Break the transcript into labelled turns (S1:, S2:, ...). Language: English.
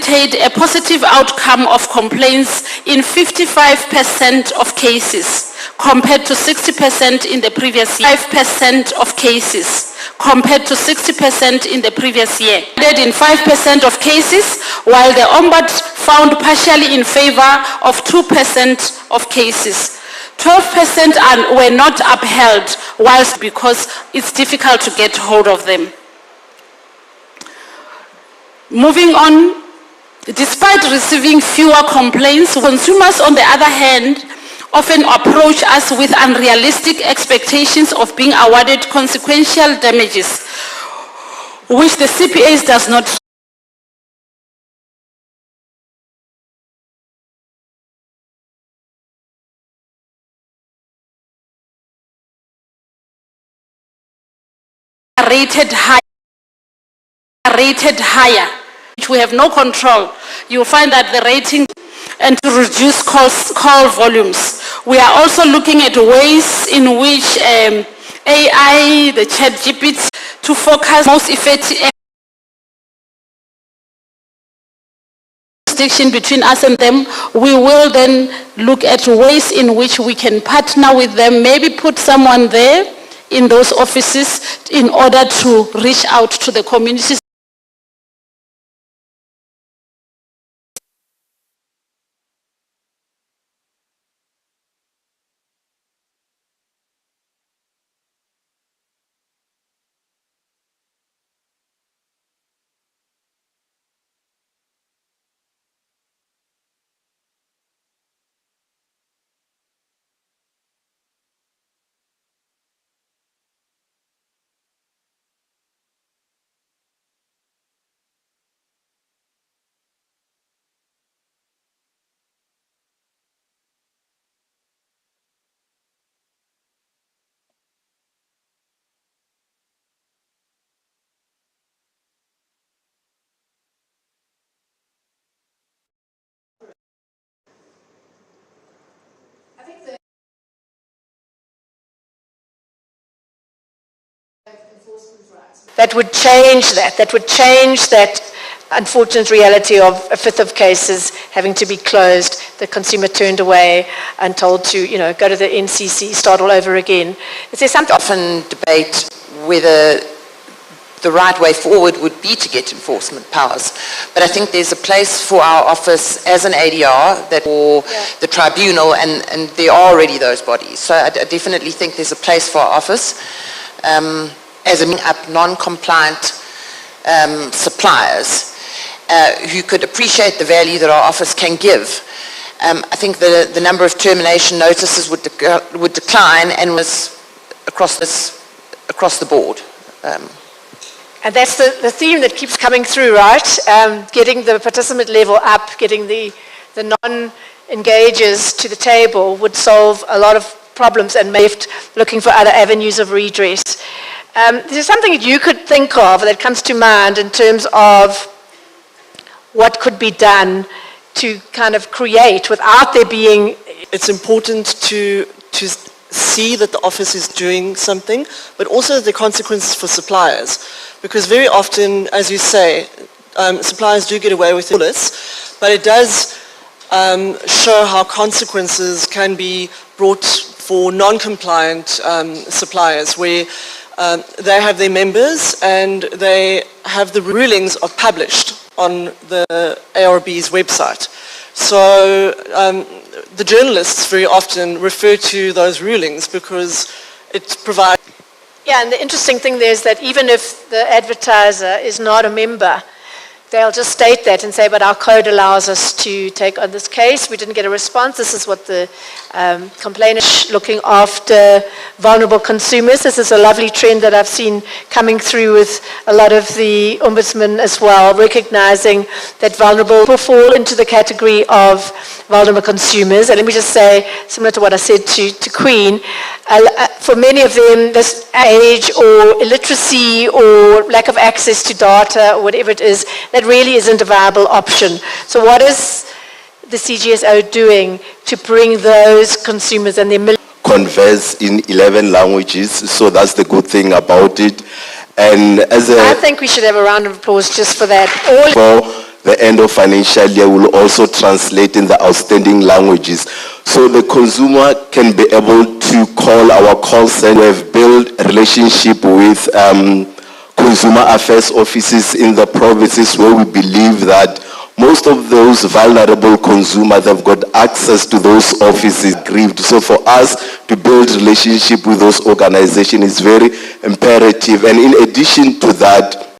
S1: reported a positive outcome of complaints in 55% of cases, compared to 60% in the previous year. 5% of cases, compared to 60% in the previous year. In 5% of cases, while the Ombuds found partially in favor of 2% of cases. 12% were not upheld, whilst because it's difficult to get hold of them. Moving on, despite receiving fewer complaints, consumers, on the other hand, often approach us with unrealistic expectations of being awarded consequential damages, which the CPAs does not. Rated higher, which we have no control. You'll find that the rating, and to reduce call volumes. We are also looking at ways in which AI, the chat GPT, to focus most effective distinction between us and them. We will then look at ways in which we can partner with them, maybe put someone there in those offices in order to reach out to the communities.
S2: That would change that unfortunate reality of a fifth of cases having to be closed, the consumer turned away and told to, go to the NCC, start all over again. Is there something?
S3: Often debate whether the right way forward would be to get enforcement powers. But I think there's a place for our office as an ADR, for the tribunal, and there are already those bodies. So I definitely think there's a place for our office. As up non-compliant suppliers who could appreciate the value that our office can give. I think the number of termination notices would decline, and was across the board.
S2: And that's the theme that keeps coming through, right? Getting the participant level up, getting the non-engagers to the table would solve a lot of problems, and left looking for other avenues of redress. Is there something that you could think of that comes to mind in terms of what could be done to kind of create without there being...
S4: It's important to see that the office is doing something, but also the consequences for suppliers. Because very often, as you say, suppliers do get away with this, but it does show how consequences can be brought for non-compliant suppliers, where they have their members and they have the rulings are published on the ARB's website. So the journalists very often refer to those rulings because it provides...
S2: Yeah, and the interesting thing there is that even if the advertiser is not a member, they'll just state that and say, but our code allows us to take on this case. We didn't get a response. This is what the complainant is looking after vulnerable consumers. This is a lovely trend that I've seen coming through with a lot of the ombudsmen as well, recognizing that vulnerable people fall into the category of vulnerable consumers. And let me just say, similar to what I said to Queen, for many of them, this age or illiteracy or lack of access to data or whatever it is, that really isn't a viable option. So what is the CGSO doing to bring those consumers and their
S5: converse in 11 languages, so that's the good thing about it. And as
S2: I think we should have a round of applause just for that.
S5: For the end of financial year will also translate in the outstanding languages. So the consumer can be able to call our call center. We have built a relationship with consumer affairs offices in the provinces where we believe that most of those vulnerable consumers have got access to those offices grieved. So for us to build relationship with those organizations is very imperative. And in addition to that,